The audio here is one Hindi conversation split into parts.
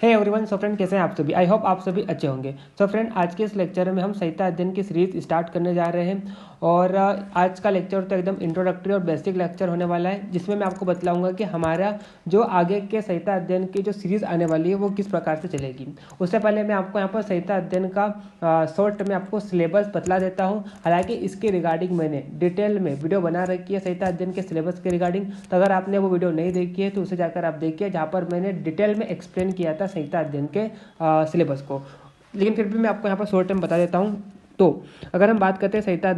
हे एवरीवन, सो फ्रेंड कैसे हैं आप सभी। आई होप आप सभी अच्छे होंगे। सो फ्रेंड, आज के इस लेक्चर में हम संहिता अध्ययन की सीरीज स्टार्ट करने जा रहे हैं और आज का लेक्चर तो एकदम इंट्रोडक्टरी और बेसिक लेक्चर होने वाला है, जिसमें मैं आपको बतलाऊंगा कि हमारा जो आगे के संहिता अध्ययन की जो सीरीज आने वाली है वो किस प्रकार से चलेगी। उससे पहले मैं आपको यहाँ पर संहिता अध्ययन का शॉर्ट में आपको सिलेबस बतला देता हूँ। हालांकि इसके रिगार्डिंग मैंने डिटेल में वीडियो बना रखी है संहिता अध्ययन के सिलेबस के रिगार्डिंग, तो अगर आपने वो वीडियो नहीं देखी है तो उसे जाकर आप देखिए, जहाँ पर मैंने डिटेल में एक्सप्लेन किया था संहिता अध्ययन के सिलेबस को। लेकिन फिर भी मैं आपको यहाँ पर शॉर्ट में बता देता हूँ। तो अगर हम बात करते हैं संहिता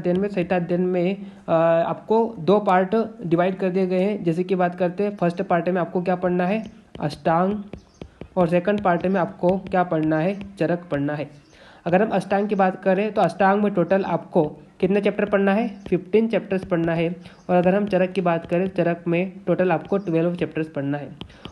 अध्ययन में आपको दो पार्ट डिवाइड कर दिए गए हैं। जैसे कि बात करते हैं, फर्स्ट पार्ट में आपको क्या पढ़ना है, अष्टांग, और सेकंड पार्ट में आपको क्या पढ़ना है, चरक पढ़ना है। अगर हम अष्टांग की बात करें तो अष्टांग में टोटल आपको कितने चैप्टर पढ़ना है, 15 चैप्टर्स पढ़ना है। और अगर हम चरक की बात करें, चरक में टोटल आपको 12 चैप्टर्स पढ़ना है।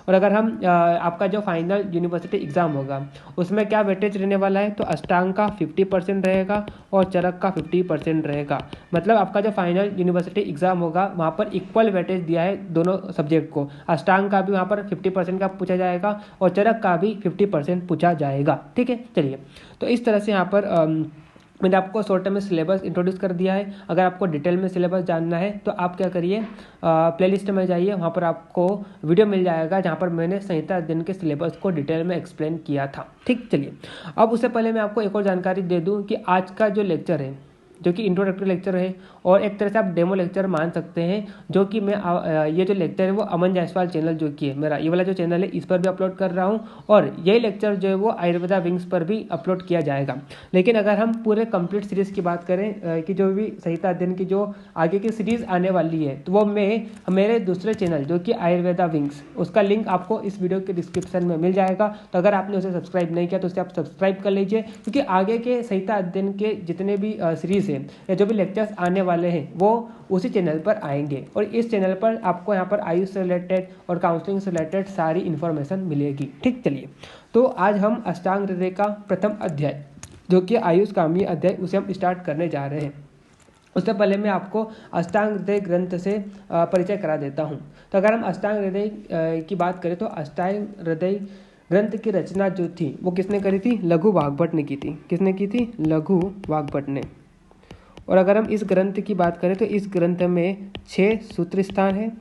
और अगर हम आपका जो फाइनल यूनिवर्सिटी एग्ज़ाम होगा उसमें क्या वेटेज रहने वाला है, तो अष्टांग का 50% रहेगा और चरक का 50% रहेगा। मतलब आपका जो फाइनल यूनिवर्सिटी एग्ज़ाम होगा वहाँ पर इक्वल वेटेज दिया है दोनों सब्जेक्ट को। अष्टांग का भी वहाँ पर 50% का पूछा जाएगा और चरक का भी 50% पूछा जाएगा। ठीक है, चलिए। तो इस तरह से यहाँ पर मैंने आपको शॉर्ट में सिलेबस इंट्रोड्यूस कर दिया है। अगर आपको डिटेल में सिलेबस जानना है तो आप क्या करिए, प्लेलिस्ट में जाइए, वहाँ पर आपको वीडियो मिल जाएगा जहाँ पर मैंने संहिता अध्ययन के सिलेबस को डिटेल में एक्सप्लेन किया था। ठीक, चलिए। अब उससे पहले मैं आपको एक और जानकारी दे दूँ कि आज का जो लेक्चर है, जो कि इंट्रोडक्टरी लेक्चर है और एक तरह से आप डेमो लेक्चर मान सकते हैं, जो कि मैं ये जो लेक्चर है वो अमन जायसवाल चैनल जो कि है मेरा, ये वाला जो चैनल है, इस पर भी अपलोड कर रहा हूँ। और यही लेक्चर जो है वो आयुर्वेदा विंग्स पर भी अपलोड किया जाएगा। लेकिन अगर हम पूरे कंप्लीट सीरीज़ की बात करें कि जो भी संहिता अध्ययन की जो आगे की सीरीज़ आने वाली है, तो वो मैं मेरे दूसरे चैनल जो कि आयुर्वेदा विंग्स, उसका लिंक आपको इस वीडियो के डिस्क्रिप्शन में मिल जाएगा। तो अगर आपने उसे सब्सक्राइब नहीं किया तो उसे आप सब्सक्राइब कर लीजिए, क्योंकि आगे के संहिता अध्ययन के जितने भी सीरीज़ या जो भी लेक्चर्स आने वाले हैं वो उसी चैनल पर आएंगे। और इस चैनल पर आपको यहाँ पर आयुष से रिलेटेड और काउंसलिंग से रिलेटेड सारी इन्फॉर्मेशन मिलेगी। ठीक, चलिए। तो आज हम अष्टांग हृदय का प्रथम अध्याय, जो कि आयुष कामनीय अध्याय, उसे हम स्टार्ट करने जा रहे हैं। उससे पहले मैं आपको अष्टांग हृदय ग्रंथ से परिचय करा देता हूँ। तो अगर हम अष्टांग हृदय की बात करें तो अष्टांग हृदय ग्रंथ की रचना जो थी वो किसने करी थी, लघु वाग्भट ने की थी। किसने की थी, लघु वाग्भट ने। और अगर हम इस ग्रंथ की बात करें तो इस ग्रंथ में 6 सूत्र स्थान है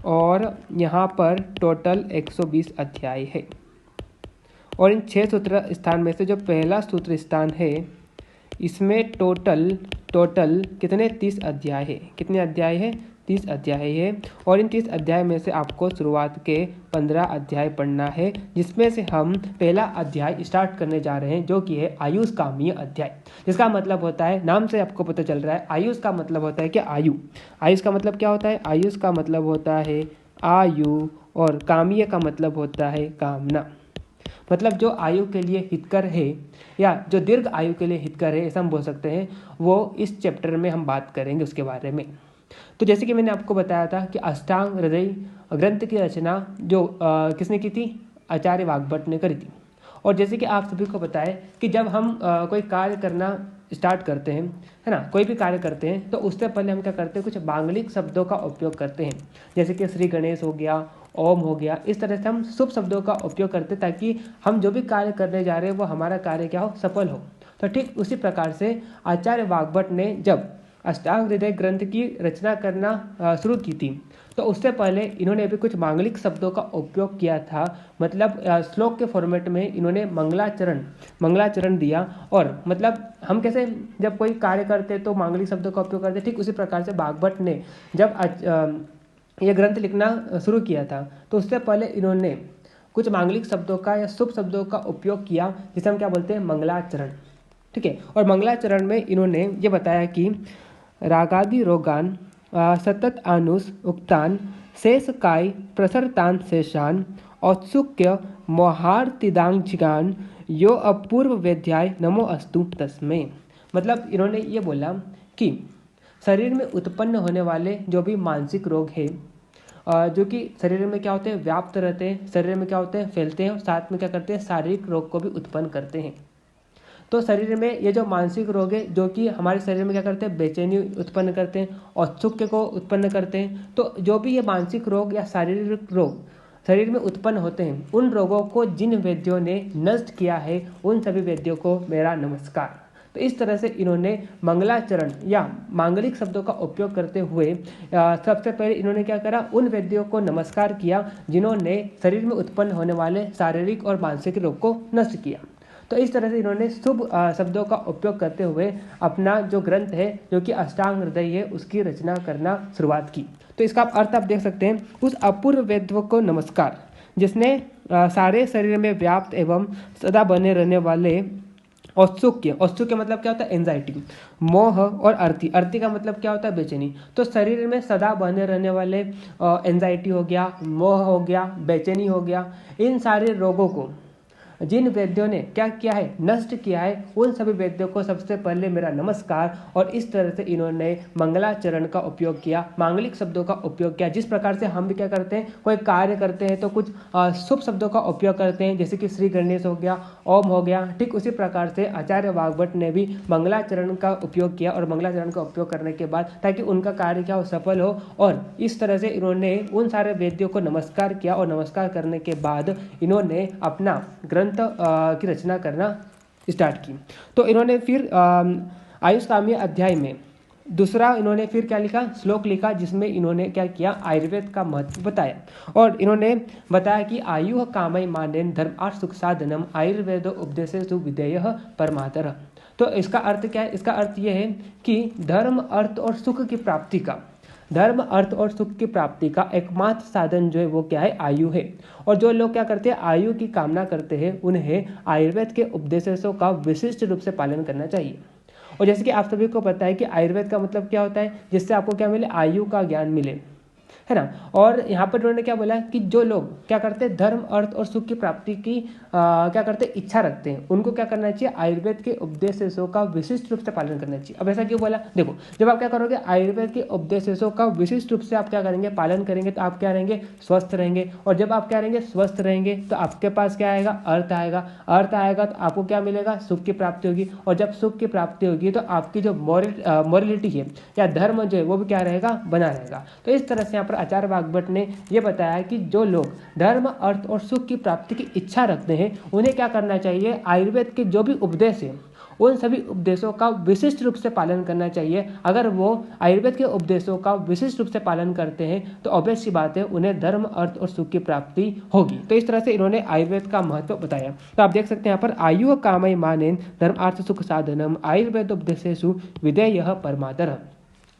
और यहाँ पर टोटल 120 अध्याय है। और इन 6 सूत्र स्थान में से जो पहला सूत्र स्थान है, इसमें टोटल कितने, 30 अध्याय है। कितने अध्याय है, 30 अध्याय है। और इन 30 अध्याय में से आपको शुरुआत के 15 अध्याय पढ़ना है, जिसमें से हम पहला अध्याय स्टार्ट करने जा रहे हैं, जो कि है आयुष कामनीय अध्याय। जिसका मतलब होता है, नाम से आपको पता चल रहा है, आयुष का मतलब होता है कि आयु। आयुष का मतलब क्या होता है, आयुष का मतलब होता है आयु, और कामनीय का मतलब होता है कामना। मतलब जो आयु के लिए हितकर है या जो दीर्घ आयु के लिए हितकर है, ऐसा हम बोल सकते हैं। वो इस चैप्टर में हम बात करेंगे उसके बारे में। तो जैसे कि मैंने आपको बताया था कि अष्टांग हृदय ग्रंथ की रचना जो किसने की थी, आचार्य वाग्भट ने करी थी। और जैसे कि आप सभी को पता है कि जब हम कोई कार्य करना स्टार्ट करते हैं, है ना, कोई भी कार्य करते हैं, तो उससे पहले हम क्या करते हैं, कुछ मांगलिक शब्दों का उपयोग करते हैं। जैसे कि श्री गणेश हो गया, ओम हो गया। इस तरह से हम शुभ शब्दों का उपयोग करते हैं ताकि हम जो भी कार्य करने जा रहे हैं वो हमारा कार्य क्या हो, सफल हो। तो ठीक उसी प्रकार से आचार्य वाग्भट ने जब अष्टांग हृदय ग्रंथ की रचना करना शुरू की थी, तो उससे पहले इन्होंने भी कुछ मांगलिक शब्दों का उपयोग किया था। मतलब श्लोक के फॉर्मेट में इन्होंने मंगलाचरण दिया। और मतलब हम कैसे जब कोई कार्य करते तो मांगलिक शब्दों का उपयोग करते, ठीक उसी प्रकार से वाग्भट ने जब ये ग्रंथ लिखना शुरू किया था, तो उससे पहले इन्होंने कुछ मांगलिक शब्दों का या शुभ शब्दों का उपयोग किया, जिसे हम क्या बोलते हैं, मंगलाचरण। ठीक है। और मंगलाचरण में इन्होंने ये बताया कि रागादि रोगान सतत आनुस उक्तान शेषकाय प्रसरतान शेषान औत्सुक्य मोहार्तिदांगजिगान यो अपूर्व वेद्याय नमो अस्तु तस्मै। मतलब इन्होंने ये बोला कि शरीर में उत्पन्न होने वाले जो भी मानसिक रोग है, जो कि शरीर में क्या होते हैं, व्याप्त रहते हैं, शरीर में क्या होते हैं, फैलते हैं, और साथ में क्या करते हैं, शारीरिक रोग को भी उत्पन्न करते हैं। तो शरीर में ये जो मानसिक रोग है, जो कि हमारे शरीर में क्या करते हैं, बेचैनी उत्पन्न करते हैं, औत्सुक्य को उत्पन्न करते हैं। तो जो भी ये मानसिक रोग या शारीरिक रोग शरीर में उत्पन्न होते हैं, उन रोगों को जिन वैद्यों ने नष्ट किया है, उन सभी वैद्यों को मेरा नमस्कार। तो इस तरह से इन्होंने मंगलाचरण या मांगलिक शब्दों का उपयोग करते हुए सबसे पहले इन्होंने क्या करा, उन वैद्यों को नमस्कार किया जिन्होंने शरीर में उत्पन्न होने वाले शारीरिक और मानसिक रोग को नष्ट किया। तो इस तरह से इन्होंने शुभ शब्दों का उपयोग करते हुए अपना जो ग्रंथ है, जो कि अष्टांग हृदय है, उसकी रचना करना शुरुआत की। तो इसका अर्थ आप देख सकते हैं, उस अपूर्व वैद्य को नमस्कार जिसने सारे शरीर में व्याप्त एवं सदा बने रहने वाले औत्सुक्य, औत्सुक्य मतलब क्या होता है, एंजाइटी, मोह और अर्ति का मतलब क्या होता है, बेचैनी। तो शरीर में सदा बने रहने वाले एंजाइटी हो गया, मोह हो गया, बेचैनी हो गया, इन सारे रोगों को जिन वैद्यों ने क्या किया है, नष्ट किया है, उन सभी वैद्यों को सबसे पहले मेरा नमस्कार। और इस तरह से इन्होंने मंगलाचरण का उपयोग किया, मांगलिक शब्दों का उपयोग किया। जिस प्रकार से हम भी क्या करते हैं, कोई कार्य करते हैं तो कुछ शुभ शब्दों का उपयोग करते हैं, जैसे कि श्री गणेश हो गया, ओम हो गया। ठीक उसी प्रकार से आचार्य वाग्भट ने भी मंगलाचरण का उपयोग किया, और मंगलाचरण का उपयोग करने के बाद ताकि उनका कार्य क्या हो, सफल हो। और इस तरह से इन्होंने उन सारे वैद्यों को नमस्कार किया, और नमस्कार करने के बाद इन्होंने अपना ग्रंथ की रचना करना स्टार्ट की। तो इन्होंने फिर आयुष्कामी अध्याय में दूसरा इन्होंने फिर क्या लिखा, श्लोक लिखा, जिसमें इन्होंने क्या किया, आयुर्वेद का महत्व बताया। और इन्होंने बताया कि आयु कामय मानेन धर्म अर्थ सुख साधनम आयुर्वेद उपदेशेषु विधेय परमातर। तो इसका अर्थ क्या है, इसका अर्थ यह है कि धर्म अर्थ और सुख की प्राप्ति का, धर्म अर्थ और सुख की प्राप्ति का एकमात्र साधन जो है वो क्या है, आयु है। और जो लोग क्या करते हैं, आयु की कामना करते हैं, उन्हें आयुर्वेद के उपदेशों का विशिष्ट रूप से पालन करना चाहिए। और जैसे कि आप सभी को पता है कि आयुर्वेद का मतलब क्या होता है, जिससे आपको क्या मिले, आयु का ज्ञान मिले, है ना। और यहाँ पर उन्होंने क्या बोला कि जो लोग क्या करते हैं, धर्म अर्थ और सुख की प्राप्ति की क्या करते हैं, इच्छा रखते हैं, उनको क्या करना चाहिए, आयुर्वेद के उपदेशों का विशिष्ट रूप से पालन करना चाहिए। अब ऐसा क्यों बोला, देखो, जब आप क्या करोगे, आयुर्वेद के उपदेशों का विशिष्ट रूप से आप क्या करेंगे, पालन करेंगे, तो आप क्या रहेंगे, स्वस्थ रहेंगे। और जब आप क्या रहेंगे, स्वस्थ रहेंगे, तो आपके पास क्या आएगा, अर्थ आएगा। अर्थ आएगा तो आपको क्या मिलेगा, सुख की प्राप्ति होगी। और जब सुख की प्राप्ति होगी तो आपकी जो मॉरलिटी है या धर्म जो है वो भी क्या रहेगा, बना रहेगा। तो इस तरह से यहाँ पर आचार्य वाग्भट ने यह बताया कि जो लोग धर्म अर्थ और सुख की प्राप्ति की इच्छा रखते हैं, उन्हें क्या करना चाहिए, आयुर्वेद के जो भी उपदेश है, उन सभी उपदेशों का विशिष्ट रूप से पालन करना चाहिए। अगर वो आयुर्वेद के उपदेशों का विशिष्ट रूप से पालन करते हैं तो ऑब्वियस सी बात है, उन्हें धर्म अर्थ और सुख की प्राप्ति होगी। तो इस तरह से इन्होंने आयुर्वेद का महत्व बताया। तो आप देख सकते हैं यहाँ पर, आयु कामय मानेन धर्म अर्थ सुख साधनम आयुर्वेद उपदेशेषु विधेयः परमातर।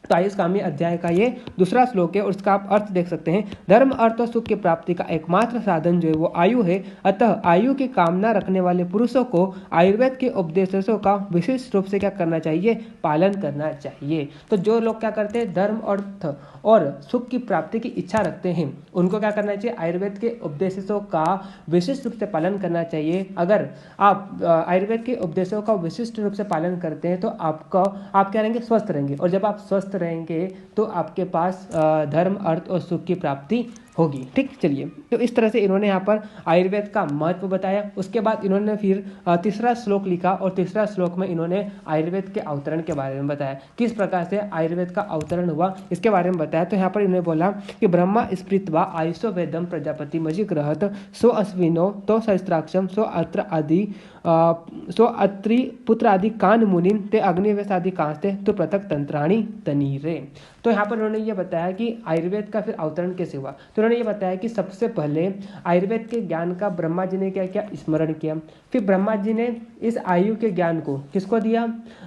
तो आयुष्कामी अध्याय का ये दूसरा श्लोक है, और इसका आप अर्थ देख सकते हैं, धर्म अर्थ और सुख की प्राप्ति का एकमात्र साधन जो है वो आयु है। अतः आयु की कामना रखने वाले पुरुषों को आयुर्वेद के उपदेशों का विशेष रूप से क्या करना चाहिए, पालन करना चाहिए। तो जो लोग क्या करते हैं, धर्म अर्थ और सुख की प्राप्ति की इच्छा रखते हैं, उनको क्या करना चाहिए, आयुर्वेद के उपदेशों का विशिष्ट रूप से पालन करना चाहिए। अगर आप आयुर्वेद के उपदेशों का विशिष्ट रूप से पालन करते हैं तो आप क्या रहेंगे, स्वस्थ रहेंगे। और जब आप स्वस्थ रहेंगे तो आपके पास धर्म अर्थ और सुख की प्राप्ति होगी। ठीक, चलिए, तो इस तरह से इन्होंने यहाँ पर आयुर्वेद का महत्व बताया। उसके बाद इन्होंने फिर तीसरा श्लोक लिखा, और तीसरा श्लोक में इन्होंने आयुर्वेद के अवतरण के बारे में बताया, किस प्रकार से आयुर्वेद का अवतरण हुआ इसके बारे में बताया। तो यहाँ पर इन्होंने बोला कि ब्रह्मा स्मृत्वा आयुषो वेदम प्रजापति मजिग्रहत सो अश्विनो तो सहस्त्राक्षम सो अत्र आदि सो अत्रि पुत्र आदि कान मुनिन ते अग्निवेश आदि कांस्ते तो पृथक तंत्राणी तनीरे। तो यहाँ पर उन्होंने ये बताया कि आयुर्वेद का फिर अवतरण कैसे हुआ। तो उन्होंने ये बताया कि सबसे पहले आयुर्वेद के ज्ञान का ब्रह्मा जी ने क्या किया, स्मरण किया। फिर ब्रह्मा जी ने इस आयु के ज्ञान को किसको दिया,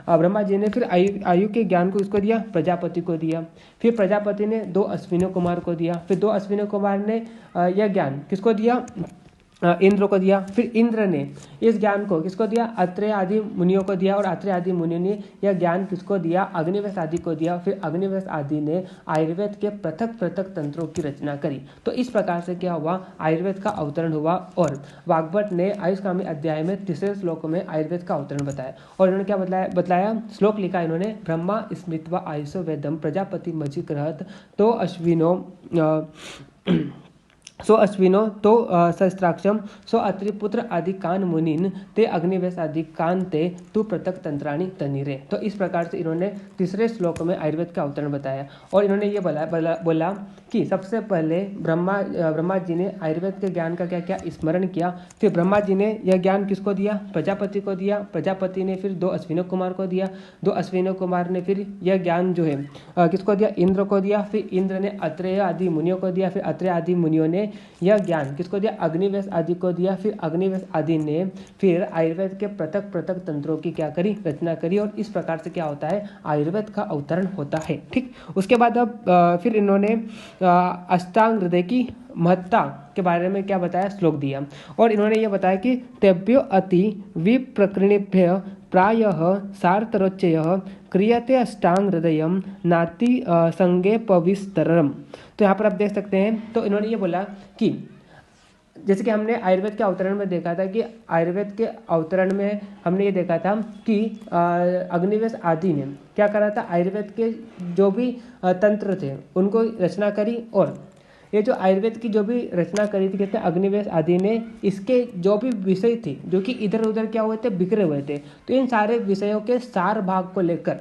ब्रह्मा जी ने फिर आयु के ज्ञान को किसको दिया, प्रजापति को दिया। फिर प्रजापति ने 2 अश्विनी कुमार को दिया। फिर 2 अश्विनी कुमार ने यह ज्ञान किसको दिया, इंद्र को दिया। फिर इंद्र ने इस ज्ञान को किसको दिया, अत्रेय आदि मुनियों को दिया। और अत्रेय आदि मुनियों ने यह ज्ञान किसको दिया, अग्निवेश आदि को दिया। फिर अग्निवेश आदि ने आयुर्वेद के पृथक पृथक तंत्रों की रचना करी। तो इस प्रकार से क्या हुआ, आयुर्वेद का अवतरण हुआ। और वाग्भट ने आयुष्कामी अध्याय में तीसरे श्लोक में आयुर्वेद का अवतरण बताया। और इन्होंने क्या बतलाया, श्लोक लिखा इन्होंने, ब्रह्मा स्मृत्वा आयुषो वेदम प्रजापति मजिग्रहत तो अश्विनो सो अश्विनो तो सहस्त्राक्षम सो अत्रिपुत्र आदि कान मुनिन ते अग्निवेश आदि कान ते तु पृथक तंत्राणी तनिरे। तो इस प्रकार से इन्होंने तीसरे श्लोक में आयुर्वेद का अवतरण बताया और इन्होंने ये बोला कि सबसे पहले ब्रह्मा जी ने आयुर्वेद के ज्ञान का क्या क्या स्मरण किया। फिर ब्रह्मा जी ने यह ज्ञान किसको दिया? प्रजापति को दिया। प्रजापति ने फिर 2 अश्विनो कुमार को दिया। 2 अश्विनो कुमार ने फिर यह ज्ञान जो है किसको दिया? इंद्र को दिया। फिर इंद्र ने अत्रेय आदि मुनियों को दिया। फिर अत्रेय आदि मुनियों ने यह ज्ञान किसको दिया? अग्निवेश आदि को दिया। फिर अग्निवेश आदि ने फिर आयुर्वेद के पृथक पृथक तंत्रों की क्या करी? रचना करी और इस प्रकार से क्या होता है? आयुर्वेद का अवतरण होता है। ठीक, उसके बाद अब फिर इन्होंने अष्टांग हृदय की महत्ता के बारे में क्या बताया? श्लोक दिया और इन्होंने ये बताया कि तेभ्यो अति विप्रकृणेभ्य प्रायः सारतरोच्चय क्रियते अष्टांग हृदय नाति संगे पविस्तरम। तो यहाँ पर आप देख सकते हैं, तो इन्होंने ये बोला कि जैसे कि हमने आयुर्वेद के अवतरण में देखा था कि आयुर्वेद के अवतरण में हमने ये देखा था कि अग्निवेश आदि ने क्या करा था? आयुर्वेद के जो भी तंत्र थे उनको रचना करी और ये जो आयुर्वेद की जो भी रचना करी थी कहते हैं अग्निवेश आदि ने, इसके जो भी विषय थे जो कि इधर उधर क्या हुए थे? बिखरे हुए थे। तो इन सारे विषयों के सार भाग को लेकर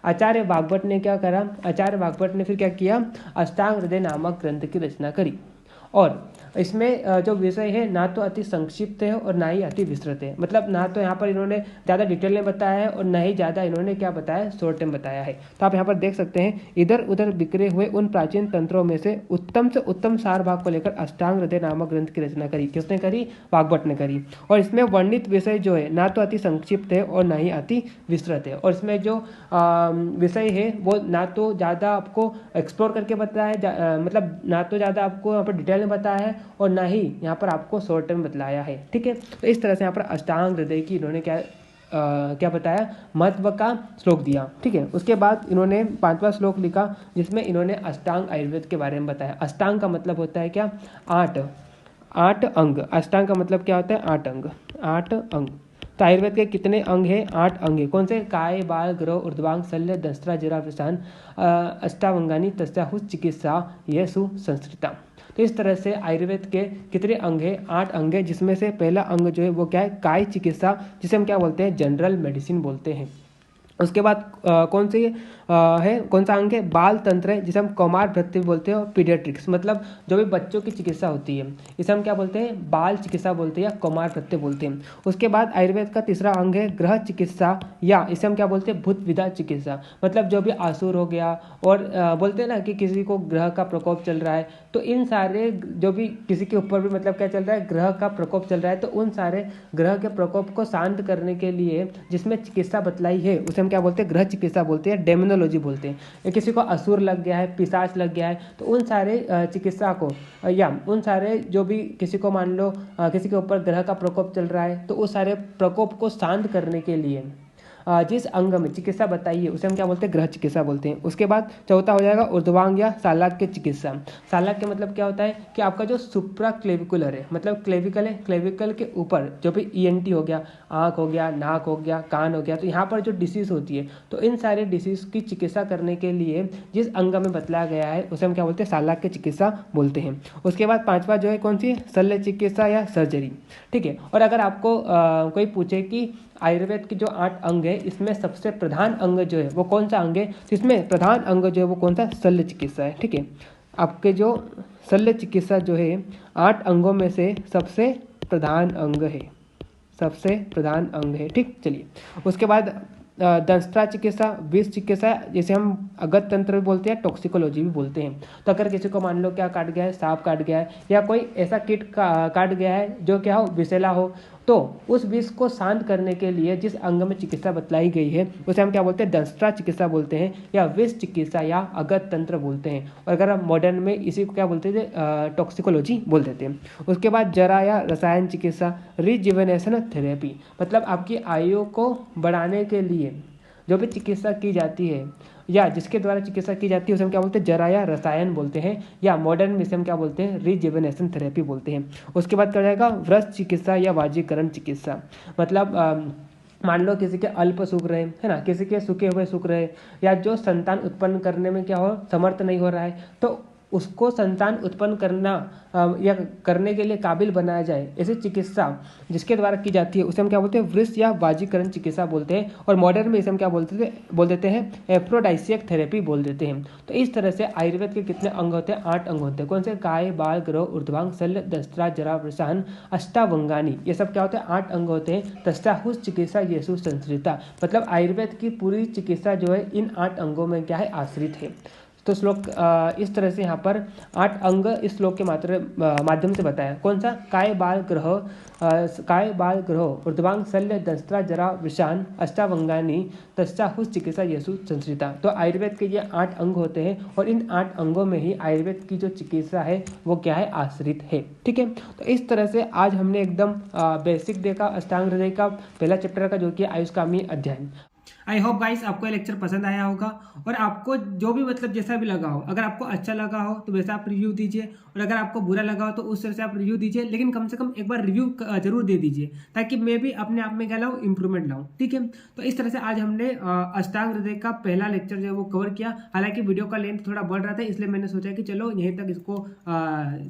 आचार्य वाग्भट ने क्या करा? आचार्य वाग्भट ने फिर क्या किया? अष्टांग हृदय नामक ग्रंथ की रचना करी और इसमें जो विषय है ना तो अति संक्षिप्त है और ना ही अति विस्तृत है। मतलब ना तो यहाँ पर इन्होंने ज़्यादा डिटेल में बताया है और ना ही ज़्यादा इन्होंने क्या बताया? शॉर्ट में बताया है। तो आप यहाँ पर देख सकते हैं इधर उधर बिखरे हुए उन प्राचीन तंत्रों में से उत्तम सार भाग को लेकर अष्टांग हृदय नामक ग्रंथ की रचना करी। किसने करी? वाग्भट ने करी। और इसमें वर्णित विषय जो है ना तो अति संक्षिप्त है और ना ही अति विस्तृत है। और इसमें जो विषय है वो ना तो ज़्यादा आपको एक्सप्लोर करके बताया मतलब ना तो ज़्यादा आपको यहाँ पर डिटेल में बताया है और ना ही यहाँ पर आपको शॉर्ट में बतलाया है। ठीक है, तो इस तरह से यहाँ पर अष्टांग हृदय की इन्होंने क्या बताया? महत्व का श्लोक दिया। ठीक है, उसके बाद इन्होंने 5वां श्लोक लिखा जिसमें इन्होंने अष्टांग आयुर्वेद के बारे में बताया। अष्टांग का मतलब होता है क्या? 8 अंग। अष्टांग का मतलब क्या होता है? 8 अंग। तो आयुर्वेद के कितने अंग हैं? 8 अंग है। कौन से? काय, बाल, ग्रह, ऊर्ध्वांग, शल्य, दंष्ट्रा, जरा, प्रशान, अष्टावंगानी तस्याहु चिकित्सा येषु संस्कृता। तो इस तरह से आयुर्वेद के कितने अंग हैं? 8 अंग है, जिसमें से पहला अंग जो है वो क्या है? काय चिकित्सा, जिसे हम क्या बोलते हैं? जनरल मेडिसिन बोलते हैं। उसके बाद कौन सा अंग है? बाल तंत्र है, जिसे हम कौमार भृत्य बोलते हैं और पीडियाट्रिक्स, मतलब जो भी बच्चों की चिकित्सा होती है इसे हम क्या बोलते हैं? बाल चिकित्सा बोलते हैं या कौमार भृत्य बोलते हैं। उसके बाद आयुर्वेद का तीसरा अंग है ग्रह चिकित्सा, या इसे हम क्या बोलते हैं? भूत विधा चिकित्सा, मतलब जो भी आसुर हो गया और बोलते हैं ना कि किसी को ग्रह का प्रकोप चल रहा है, तो इन सारे जो भी किसी के ऊपर भी मतलब क्या चल रहा है? ग्रह का प्रकोप चल रहा है, तो उन सारे ग्रह के प्रकोप को शांत करने के लिए जिसमें चिकित्सा बतलाई है उसे हम क्या बोलते हैं? ग्रह चिकित्सा बोलते हैं, डेमोनोलॉजी बोलते हैं। या किसी को असुर लग गया है, पिशाच लग गया है, तो उन सारे चिकित्सा को या उन सारे जो भी किसी को मान लो किसी के ऊपर ग्रह का प्रकोप चल रहा है, तो उस सारे प्रकोप को शांत करने के लिए जिस अंग में चिकित्सा बताई है उसे हम क्या बोलते हैं? ग्रह चिकित्सा बोलते हैं। उसके बाद चौथा हो जाएगा ऊर्ध्वांग या शालाक्य चिकित्सा। शालाक्य मतलब क्या होता है कि आपका जो सुप्रा क्लेविकुलर है, मतलब क्लेविकल है, क्लेविकल के ऊपर जो भी ENT हो गया, आँख हो गया, नाक हो गया, कान हो गया, तो यहाँ पर जो डिसीज होती है, तो इन सारे डिसीज की चिकित्सा करने के लिए जिस अंग में बतलाया गया है उसे हम क्या बोलते हैं? शालाक्य चिकित्सा बोलते हैं। उसके बाद 5वां जो है कौन सी? शल्य चिकित्सा या सर्जरी। ठीक है, और अगर आपको कोई पूछे कि आयुर्वेद के जो 8 अंग है इसमें सबसे प्रधान अंग जो है वो कौन सा अंग है, तो इसमें प्रधान अंग जो है वो कौन सा? शल्य चिकित्सा है। ठीक है, आपके जो शल्य चिकित्सा जो है 8 अंगों में से सबसे प्रधान अंग है, सबसे प्रधान अंग है। ठीक, चलिए उसके बाद दंष्ट्रा चिकित्सा, विष चिकित्सा, जिसे हम अगत तंत्र भी बोलते हैं, टॉक्सिकोलॉजी भी बोलते हैं। तो अगर किसी को मान लो क्या काट गया है? सांप काट गया है या कोई ऐसा कीट काट गया है जो क्या हो? विषैला हो, तो उस विष को शांत करने के लिए जिस अंग में चिकित्सा बतलाई गई है उसे हम क्या बोलते हैं? दंष्ट्रा चिकित्सा बोलते हैं या विष चिकित्सा या अगत तंत्र बोलते हैं। और अगर हम मॉडर्न में इसी को क्या बोलते थे? टॉक्सिकोलॉजी बोल देते हैं। उसके बाद जरा या रसायन चिकित्सा, रिजुवेनेशन थेरेपी, मतलब आपकी आयु को बढ़ाने के लिए जो भी चिकित्सा की जाती है या जिसके द्वारा चिकित्सा की जाती है उसे हम क्या बोलते हैं? जरा या रसायन बोलते हैं, या मॉडर्न में से हम क्या बोलते हैं? रिजुवेनेशन थेरेपी बोलते हैं। उसके बाद क्या जाएगा? व्रत चिकित्सा या वाजीकरण चिकित्सा, मतलब मान लो किसी के अल्प सुख रहे है ना, किसी के सूखे हुए सुख रहे या जो संतान उत्पन्न करने में क्या हो? समर्थ नहीं हो रहा है, तो उसको संतान उत्पन्न करना या करने के लिए काबिल बनाया जाए, ऐसी चिकित्सा जिसके द्वारा की जाती है उसे हम क्या बोलते हैं, वृष या बाजीकरण चिकित्सा बोलते हैं। और मॉडर्न में इसे हम क्या बोल देते हैं, एफ्रोडाइसियक थेरेपी बोल देते हैं। तो इस तरह से आयुर्वेद के कितने अंग होते हैं, 8 अंग होते हैं। कौन से, काय, बाल, ग्रह, ऊर्ध्वांग, शल्य, दंष्ट्रा, जरा, वृषान, अष्टावंगानी, ये सब क्या होते हैं, 8 अंग होते हैं। तस्याहुष चिकित्सा येषु संश्रिता, मतलब आयुर्वेद की पूरी चिकित्सा जो है इन 8 अंगों में क्या है, आश्रित है। तो श्लोक इस तरह से यहाँ पर 8 अंग इस श्लोक के माध्यम से बताया। कौन सा, काय बाल ग्रह, ऊर्ध्वांग, शल्य, दंष्ट्रा, जरा, वृषान, अष्टावंगानी, तस्याहुष चिकित्सा येषु संश्रिता। तो आयुर्वेद के ये 8 अंग होते हैं और इन 8 अंगों में ही आयुर्वेद की जो चिकित्सा है वो क्या है, आश्रित है। ठीक है, तो इस तरह से आज हमने एकदम बेसिक देखा अष्टांग हृदय का पहला चैप्टर का, जो कि आयुष्कामी अध्ययन। आई होप गाइस आपको ये लेक्चर पसंद आया होगा और आपको जो भी मतलब जैसा भी लगा हो, अगर आपको अच्छा लगा हो तो वैसा आप रिव्यू दीजिए और अगर आपको बुरा लगा हो तो उस तरह से आप रिव्यू दीजिए, लेकिन कम से कम एक बार रिव्यू जरूर दे दीजिए ताकि मैं भी अपने आप में क्या लाऊं, इंप्रूवमेंट लाऊं। ठीक है, तो इस तरह से आज हमने अष्टांग हृदय का पहला लेक्चर जो है वो कवर किया। हालांकि वीडियो का लेंथ थोड़ा बढ़ रहा था, इसलिए मैंने सोचा कि चलो यहीं तक इसको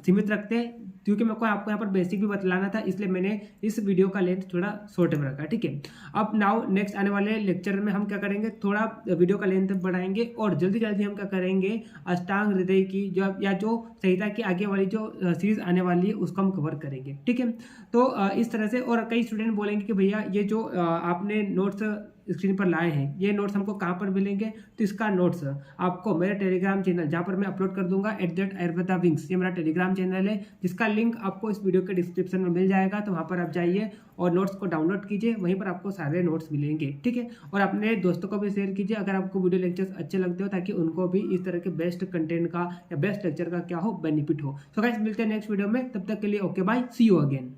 सीमित रखते हैं, क्योंकि मेरे को आपको यहाँ पर बेसिक भी बतलाना था, इसलिए मैंने इस वीडियो का लेंथ थोड़ा शॉर्ट में रखा। ठीक है, अब नाउ नेक्स्ट आने वाले लेक्चर में हम क्या करेंगे, थोड़ा वीडियो का लेंथ बढ़ाएंगे और जल्दी जल्दी हम क्या करेंगे, अष्टांग हृदय की जो संहिता की आगे वाली जो सीरीज आने वाली है उसको हम कवर करेंगे। ठीक है, तो इस तरह से, और कई स्टूडेंट बोलेंगे कि भैया ये जो आपने नोट्स स्क्रीन पर लाए हैं, ये नोट्स हमको कहाँ पर मिलेंगे, तो इसका नोट्स आपको मेरे टेलीग्राम चैनल, जहाँ पर मैं अपलोड कर दूंगा @ayurveda-wings, ये मेरा टेलीग्राम चैनल है जिसका लिंक आपको इस वीडियो के डिस्क्रिप्शन में मिल जाएगा। तो वहाँ पर आप जाइए और नोट्स को डाउनलोड कीजिए, वहीं पर आपको सारे नोट्स मिलेंगे। ठीक है, और अपने दोस्तों को भी शेयर कीजिए अगर आपको वीडियो लेक्चर्स अच्छे लगते हो, ताकि उनको भी इस तरह के बेस्ट कंटेंट का या बेस्ट लेक्चर का क्या हो, बेनिफिट हो। सो गाइस मिलते हैं नेक्स्ट वीडियो में, तब तक के लिए okay bye, see you again.